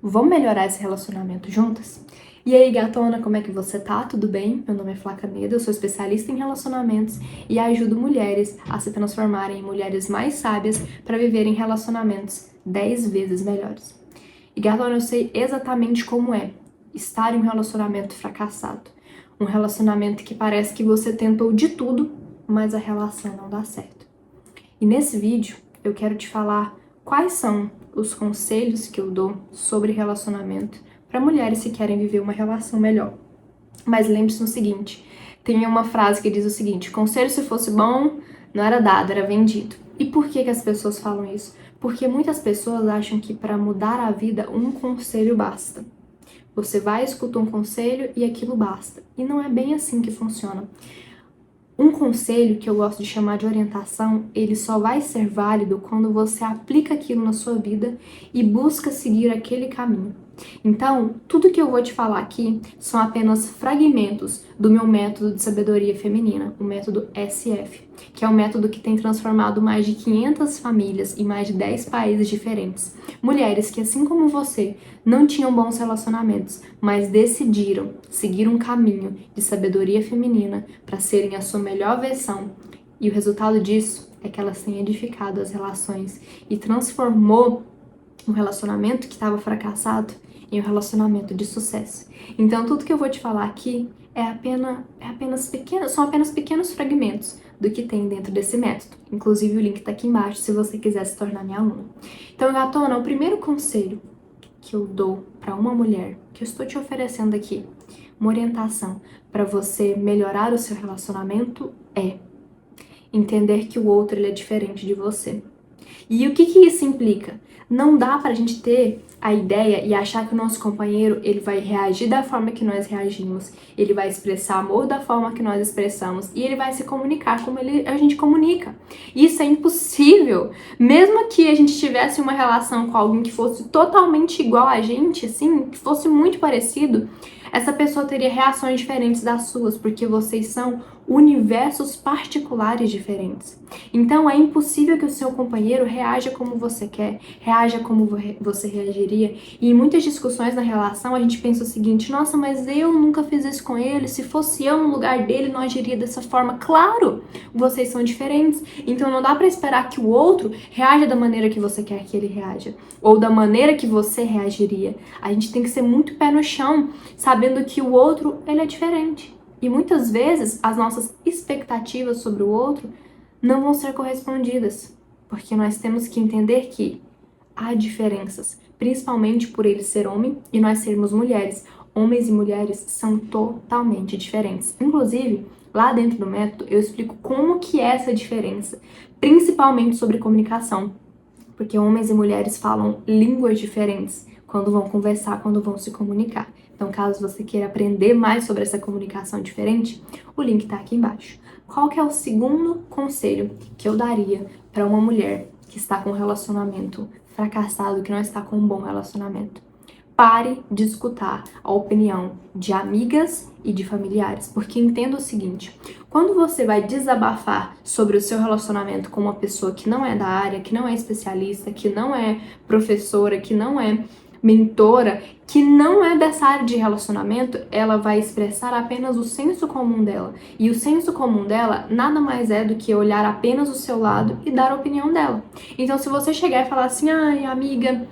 Vamos melhorar esse relacionamento juntas? E aí, gatona, como é que você tá? Tudo bem? Meu nome é Flá Caneda, eu sou especialista em relacionamentos e ajudo mulheres a se transformarem em mulheres mais sábias para viverem relacionamentos 10 vezes melhores. E, gatona, eu sei exatamente como é estar em um relacionamento fracassado. Um relacionamento que parece que você tentou de tudo, mas a relação não dá certo. E nesse vídeo eu quero te falar quais são os conselhos que eu dou sobre relacionamento para mulheres que querem viver uma relação melhor. Mas lembre-se no seguinte, tem uma frase que diz o seguinte: conselho se fosse bom, não era dado, era vendido. E por que as pessoas falam isso? Porque muitas pessoas acham que para mudar a vida um conselho basta. Você vai, escuta um conselho e aquilo basta. E não é bem assim que funciona. Um conselho que eu gosto de chamar de orientação, ele só vai ser válido quando você aplica aquilo na sua vida e busca seguir aquele caminho. Então, tudo que eu vou te falar aqui são apenas fragmentos do meu método de sabedoria feminina, o método SF, que é um método que tem transformado mais de 500 famílias em mais de 10 países diferentes. Mulheres que, assim como você, não tinham bons relacionamentos, mas decidiram seguir um caminho de sabedoria feminina para serem a sua melhor versão. E o resultado disso é que elas têm edificado as relações e transformou um relacionamento que estava fracassado em um relacionamento de sucesso. Então, tudo que eu vou te falar aqui são apenas pequenos fragmentos do que tem dentro desse método. Inclusive, o link está aqui embaixo se você quiser se tornar minha aluna. Então, gatona, o primeiro conselho que eu dou para uma mulher, que eu estou te oferecendo aqui, uma orientação para você melhorar o seu relacionamento é entender que o outro ele é diferente de você. E o que isso implica? Não dá pra gente ter a ideia e achar que o nosso companheiro ele vai reagir da forma que nós reagimos, ele vai expressar amor da forma que nós expressamos e ele vai se comunicar como a gente comunica. Isso é impossível. Mesmo que a gente tivesse uma relação com alguém que fosse totalmente igual a gente, assim, que fosse muito parecido, essa pessoa teria reações diferentes das suas, porque vocês são universos particulares diferentes. Então é impossível que o seu companheiro reaja como você quer, reaja como você reagiria. E em muitas discussões na relação a gente pensa o seguinte: nossa, mas eu nunca fiz isso com ele, se fosse eu no lugar dele não agiria dessa forma. Claro, vocês são diferentes, então não dá pra esperar que o outro reaja da maneira que você quer que ele reaja, ou da maneira que você reagiria. A gente tem que ser muito pé no chão, sabendo que o outro ele é diferente. E muitas vezes as nossas expectativas sobre o outro não vão ser correspondidas, porque nós temos que entender que há diferenças, principalmente por ele ser homem e nós sermos mulheres. Homens e mulheres são totalmente diferentes. Inclusive, lá dentro do método, eu explico como que é essa diferença, principalmente sobre comunicação, porque homens e mulheres falam línguas diferentes quando vão conversar, quando vão se comunicar. Então, caso você queira aprender mais sobre essa comunicação diferente, o link tá aqui embaixo. Qual que é o segundo conselho que eu daria para uma mulher que está com um relacionamento fracassado, que não está com um bom relacionamento? Pare de escutar a opinião de amigas e de familiares, porque entenda o seguinte: quando você vai desabafar sobre o seu relacionamento com uma pessoa que não é da área, que não é especialista, que não é professora, que não é mentora, que não é dessa área de relacionamento, ela vai expressar apenas o senso comum dela. E o senso comum dela nada mais é do que olhar apenas o seu lado e dar a opinião dela. Então, se você chegar e falar assim: ai, amiga,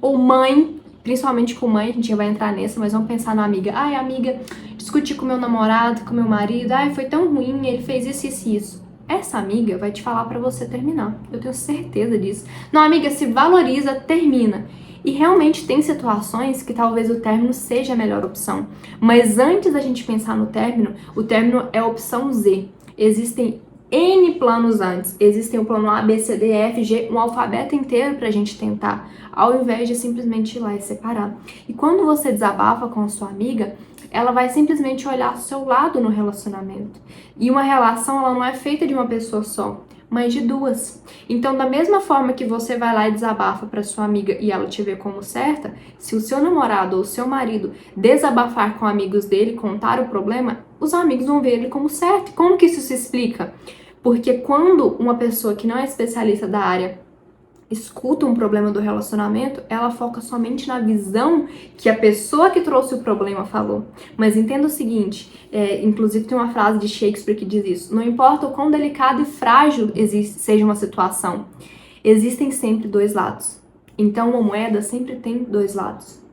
ou mãe, principalmente com mãe, a gente já vai entrar nessa, mas vamos pensar na amiga. Ai, amiga, discuti com meu namorado, com meu marido, ai, foi tão ruim, ele fez isso, isso e isso. Essa amiga vai te falar pra você terminar. Eu tenho certeza disso. Não, amiga, se valoriza, termina. E realmente tem situações que talvez o término seja a melhor opção. Mas antes da gente pensar no término, o término é a opção Z. Existem N planos antes. Existem o plano A, B, C, D, E, F, G, um alfabeto inteiro pra gente tentar, ao invés de simplesmente ir lá e separar. E quando você desabafa com a sua amiga, ela vai simplesmente olhar o seu lado no relacionamento. E uma relação, ela não é feita de uma pessoa só, mas de duas. Então, da mesma forma que você vai lá e desabafa para sua amiga e ela te vê como certa, se o seu namorado ou o seu marido desabafar com amigos dele, contar o problema, os amigos vão ver ele como certo. Como que isso se explica? Porque quando uma pessoa que não é especialista da área escuta um problema do relacionamento, ela foca somente na visão que a pessoa que trouxe o problema falou. Mas entenda o seguinte, inclusive tem uma frase de Shakespeare que diz isso: não importa o quão delicado e frágil seja uma situação, existem sempre dois lados. Então uma moeda sempre tem dois lados.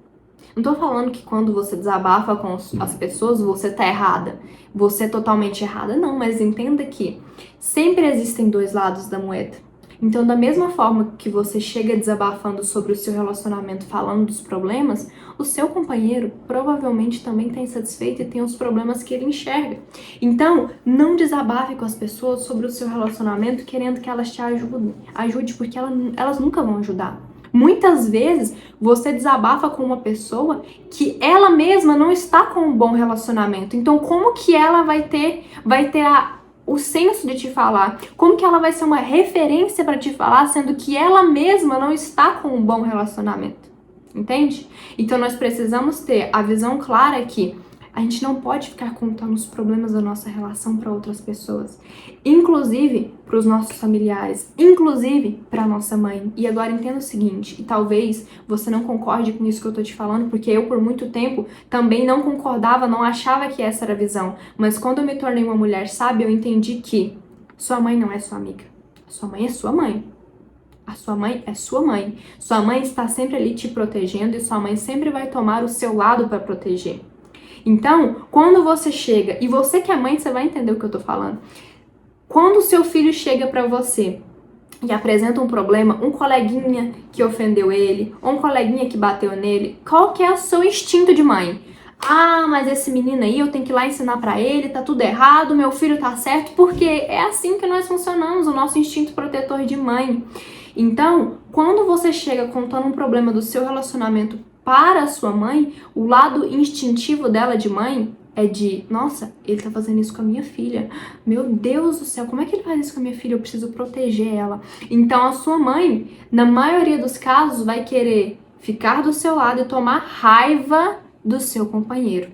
Não tô falando que quando você desabafa com as pessoas, você tá errada, você é totalmente errada, não, mas entenda que sempre existem dois lados da moeda. Então, da mesma forma que você chega desabafando sobre o seu relacionamento, falando dos problemas, o seu companheiro provavelmente também está insatisfeito e tem os problemas que ele enxerga. Então, não desabafe com as pessoas sobre o seu relacionamento querendo que elas te ajudem. Ajude, porque elas nunca vão ajudar. Muitas vezes você desabafa com uma pessoa que ela mesma não está com um bom relacionamento. Então, como que ela vai ter o senso de te falar? Como que ela vai ser uma referência para te falar, sendo que ela mesma não está com um bom relacionamento? Entende? Então, nós precisamos ter a visão clara que a gente não pode ficar contando os problemas da nossa relação para outras pessoas, inclusive para os nossos familiares, inclusive para nossa mãe. E agora entenda o seguinte, e talvez você não concorde com isso que eu tô te falando, porque eu por muito tempo também não concordava, não achava que essa era a visão. Mas quando eu me tornei uma mulher sábia, eu entendi que sua mãe não é sua amiga. Sua mãe é sua mãe. A sua mãe é sua mãe. Sua mãe está sempre ali te protegendo e sua mãe sempre vai tomar o seu lado para proteger. Então, quando você chega, e você que é mãe, você vai entender o que eu tô falando. Quando o seu filho chega pra você e apresenta um problema, um coleguinha que ofendeu ele, ou um coleguinha que bateu nele, qual que é o seu instinto de mãe? Ah, mas esse menino aí, eu tenho que ir lá ensinar pra ele, tá tudo errado, meu filho tá certo, porque é assim que nós funcionamos, o nosso instinto protetor de mãe. Então, quando você chega contando um problema do seu relacionamento para a sua mãe, o lado instintivo dela de mãe é de, nossa, ele tá fazendo isso com a minha filha. Meu Deus do céu, como é que ele faz isso com a minha filha? Eu preciso proteger ela. Então a sua mãe, na maioria dos casos, vai querer ficar do seu lado e tomar raiva do seu companheiro.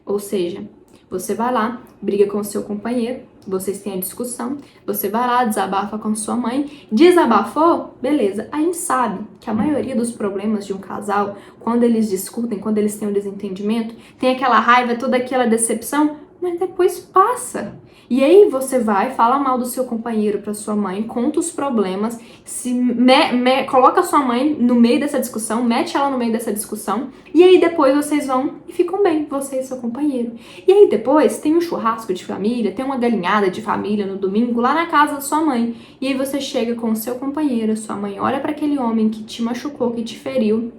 Ou seja, você vai lá, briga com o seu companheiro, vocês têm a discussão, você vai lá, desabafa com sua mãe, desabafou? Beleza. A gente sabe que a maioria dos problemas de um casal, quando eles discutem, quando eles têm um desentendimento, tem aquela raiva, toda aquela decepção, mas depois passa. E aí você vai, fala mal do seu companheiro para sua mãe, conta os problemas, coloca sua mãe no meio dessa discussão, mete ela no meio dessa discussão, e aí depois vocês vão e ficam bem, você e seu companheiro. E aí depois tem um churrasco de família, tem uma galinhada de família no domingo lá na casa da sua mãe. E aí você chega com o seu companheiro, sua mãe olha para aquele homem que te machucou, que te feriu,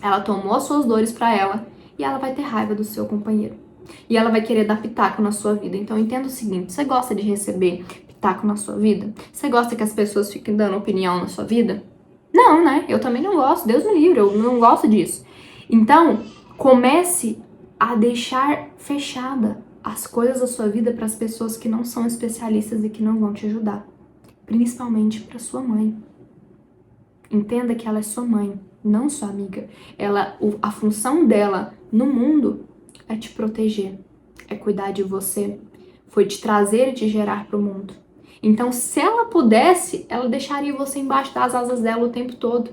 ela tomou as suas dores para ela e ela vai ter raiva do seu companheiro. E ela vai querer dar pitaco na sua vida. Então entenda o seguinte, você gosta de receber pitaco na sua vida? Você gosta que as pessoas fiquem dando opinião na sua vida? Não, né? Eu também não gosto, Deus me livre, eu não gosto disso. Então, comece a deixar fechada as coisas da sua vida para as pessoas que não são especialistas e que não vão te ajudar. Principalmente para sua mãe. Entenda que ela é sua mãe, não sua amiga. A função dela no mundo é te proteger, é cuidar de você, foi te trazer e te gerar para o mundo. Então, se ela pudesse, ela deixaria você embaixo das asas dela o tempo todo.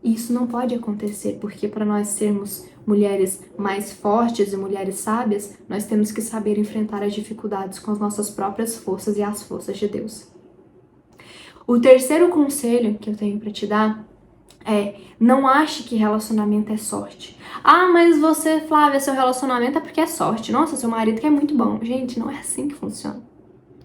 E isso não pode acontecer, porque para nós sermos mulheres mais fortes e mulheres sábias, nós temos que saber enfrentar as dificuldades com as nossas próprias forças e as forças de Deus. O terceiro conselho que eu tenho para te dar é: não ache que relacionamento é sorte. Ah, mas você, Flávia, seu relacionamento é porque é sorte. Nossa, seu marido que é muito bom. Gente, não é assim que funciona.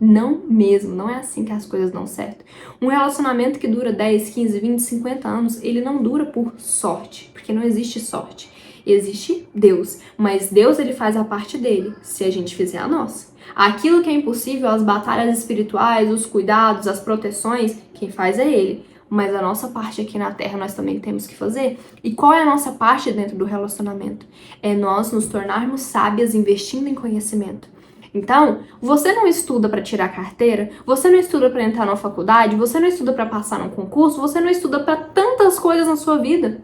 Não mesmo, não é assim que as coisas dão certo. Um relacionamento que dura 10, 15, 20, 50 anos, ele não dura por sorte, porque não existe sorte. Existe Deus, mas Deus ele faz a parte dele, se a gente fizer a nossa. Aquilo que é impossível, as batalhas espirituais, os cuidados, as proteções, quem faz é ele. Mas a nossa parte aqui na Terra nós também temos que fazer. E qual é a nossa parte dentro do relacionamento? É nós nos tornarmos sábias investindo em conhecimento. Então, você não estuda para tirar carteira, você não estuda para entrar na faculdade, você não estuda para passar num concurso, você não estuda para tantas coisas na sua vida.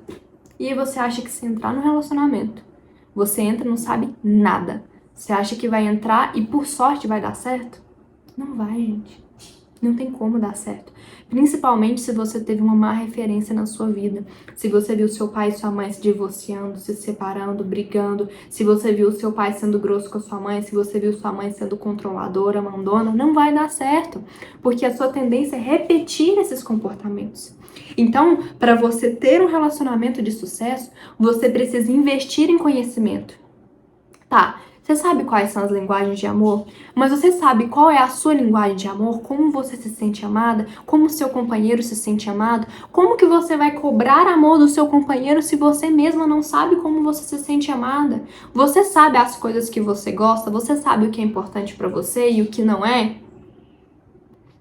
E aí você acha que se entrar no relacionamento, você entra e não sabe nada. Você acha que vai entrar e por sorte vai dar certo? Não vai, gente. Não tem como dar certo. Principalmente se você teve uma má referência na sua vida. Se você viu seu pai e sua mãe se divorciando, se separando, brigando. Se você viu seu pai sendo grosso com a sua mãe. Se você viu sua mãe sendo controladora, mandona. Não vai dar certo. Porque a sua tendência é repetir esses comportamentos. Então, para você ter um relacionamento de sucesso, você precisa investir em conhecimento. Tá, você sabe quais são as linguagens de amor? Mas você sabe qual é a sua linguagem de amor? Como você se sente amada? Como o seu companheiro se sente amado? Como que você vai cobrar amor do seu companheiro se você mesma não sabe como você se sente amada? Você sabe as coisas que você gosta? Você sabe o que é importante pra você e o que não é?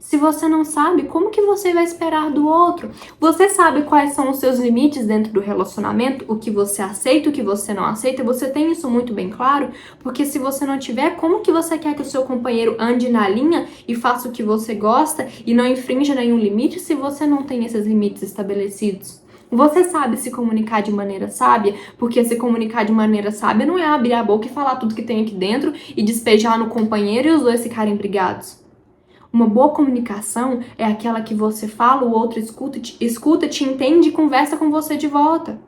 Se você não sabe, como que você vai esperar do outro? Você sabe quais são os seus limites dentro do relacionamento? O que você aceita, o que você não aceita? Você tem isso muito bem claro? Porque se você não tiver, como que você quer que o seu companheiro ande na linha e faça o que você gosta e não infrinja nenhum limite se você não tem esses limites estabelecidos? Você sabe se comunicar de maneira sábia? Porque se comunicar de maneira sábia não é abrir a boca e falar tudo que tem aqui dentro e despejar no companheiro e os dois ficarem brigados. Uma boa comunicação é aquela que você fala, o outro escuta, te entende e conversa com você de volta.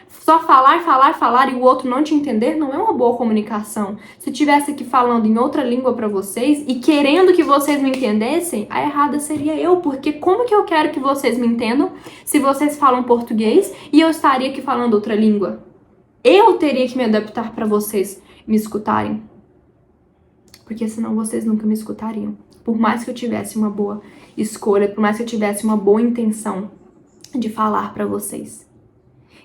Só falar e o outro não te entender não é uma boa comunicação. Se tivesse aqui falando em outra língua para vocês e querendo que vocês me entendessem, a errada seria eu, porque como que eu quero que vocês me entendam se vocês falam português e eu estaria aqui falando outra língua? Eu teria que me adaptar para vocês me escutarem. Porque senão vocês nunca me escutariam. Por mais que eu tivesse uma boa escolha, por mais que eu tivesse uma boa intenção de falar para vocês.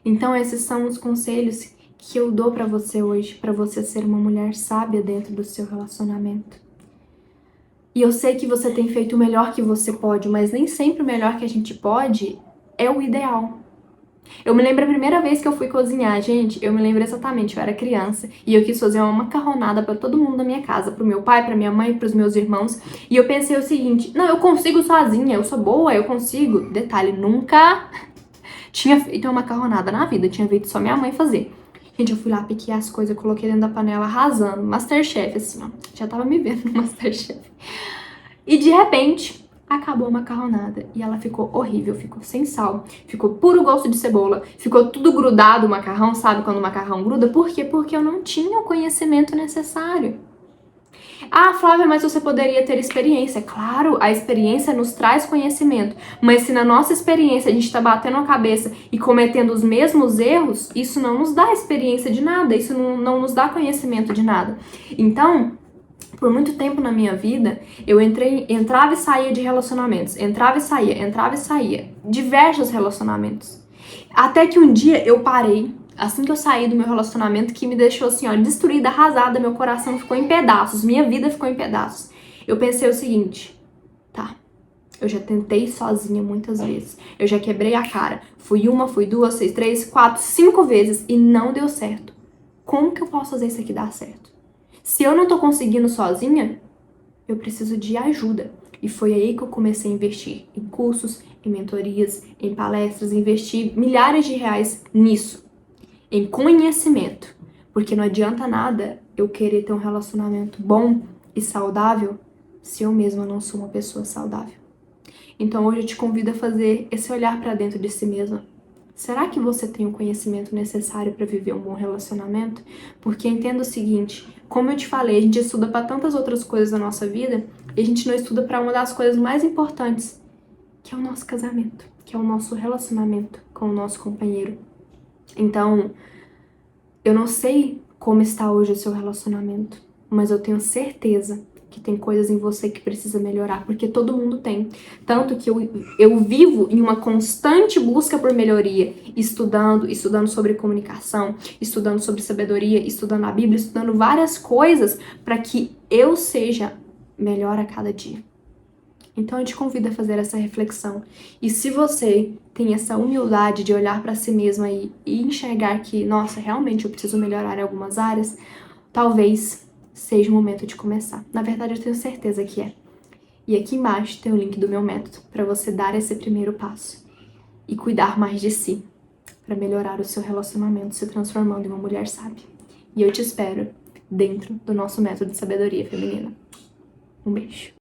Então esses são os conselhos que eu dou para você hoje, para você ser uma mulher sábia dentro do seu relacionamento. E eu sei que você tem feito o melhor que você pode, mas nem sempre o melhor que a gente pode é o ideal. Eu me lembro a primeira vez que eu fui cozinhar, gente, eu me lembro exatamente, eu era criança e eu quis fazer uma macarronada para todo mundo da minha casa, pro meu pai, pra minha mãe, pros meus irmãos, e eu pensei o seguinte, não, eu consigo sozinha, eu sou boa, eu consigo. Detalhe, nunca tinha feito uma macarronada na vida, tinha feito só minha mãe fazer. Gente, eu fui lá, piquei as coisas, coloquei dentro da panela arrasando, Masterchef assim, ó, já tava me vendo no Masterchef. E de repente acabou a macarronada e ela ficou horrível, ficou sem sal, ficou puro gosto de cebola, ficou tudo grudado o macarrão, sabe quando o macarrão gruda? Por quê? Porque eu não tinha o conhecimento necessário. Ah, Flávia, mas você poderia ter experiência. Claro, a experiência nos traz conhecimento, mas se na nossa experiência a gente tá batendo a cabeça e cometendo os mesmos erros, isso não nos dá experiência de nada, isso não nos dá conhecimento de nada. Então, por muito tempo na minha vida, eu entrava e saía de relacionamentos, entrava e saía, diversos relacionamentos. Até que um dia eu parei, assim que eu saí do meu relacionamento, que me deixou assim, ó, destruída, arrasada, meu coração ficou em pedaços, minha vida ficou em pedaços. Eu pensei o seguinte, tá, eu já tentei sozinha muitas vezes, eu já quebrei a cara, fui uma, fui duas, fui três, quatro, 5 vezes e não deu certo. Como que eu posso fazer isso aqui dar certo? Se eu não tô conseguindo sozinha, eu preciso de ajuda. E foi aí que eu comecei a investir em cursos, em mentorias, em palestras, investir milhares de reais nisso, em conhecimento. Porque não adianta nada eu querer ter um relacionamento bom e saudável se eu mesma não sou uma pessoa saudável. Então hoje eu te convido a fazer esse olhar para dentro de si mesma. Será que você tem o conhecimento necessário para viver um bom relacionamento? Porque entenda o seguinte, como eu te falei, a gente estuda para tantas outras coisas da nossa vida e a gente não estuda para uma das coisas mais importantes, que é o nosso casamento, que é o nosso relacionamento com o nosso companheiro. Então, eu não sei como está hoje o seu relacionamento, mas eu tenho certeza que tem coisas em você que precisa melhorar, porque todo mundo tem. Tanto que eu vivo em uma constante busca por melhoria, estudando sobre comunicação, estudando sobre sabedoria, estudando a Bíblia, estudando várias coisas para que eu seja melhor a cada dia. Então eu te convido a fazer essa reflexão. E se você tem essa humildade de olhar para si mesma e enxergar que, nossa, realmente eu preciso melhorar em algumas áreas, talvez seja o momento de começar. Na verdade, eu tenho certeza que é. E aqui embaixo tem o link do meu método para você dar esse primeiro passo e cuidar mais de si, para melhorar o seu relacionamento, se transformando em uma mulher sábia. E eu te espero dentro do nosso método de sabedoria feminina. Um beijo.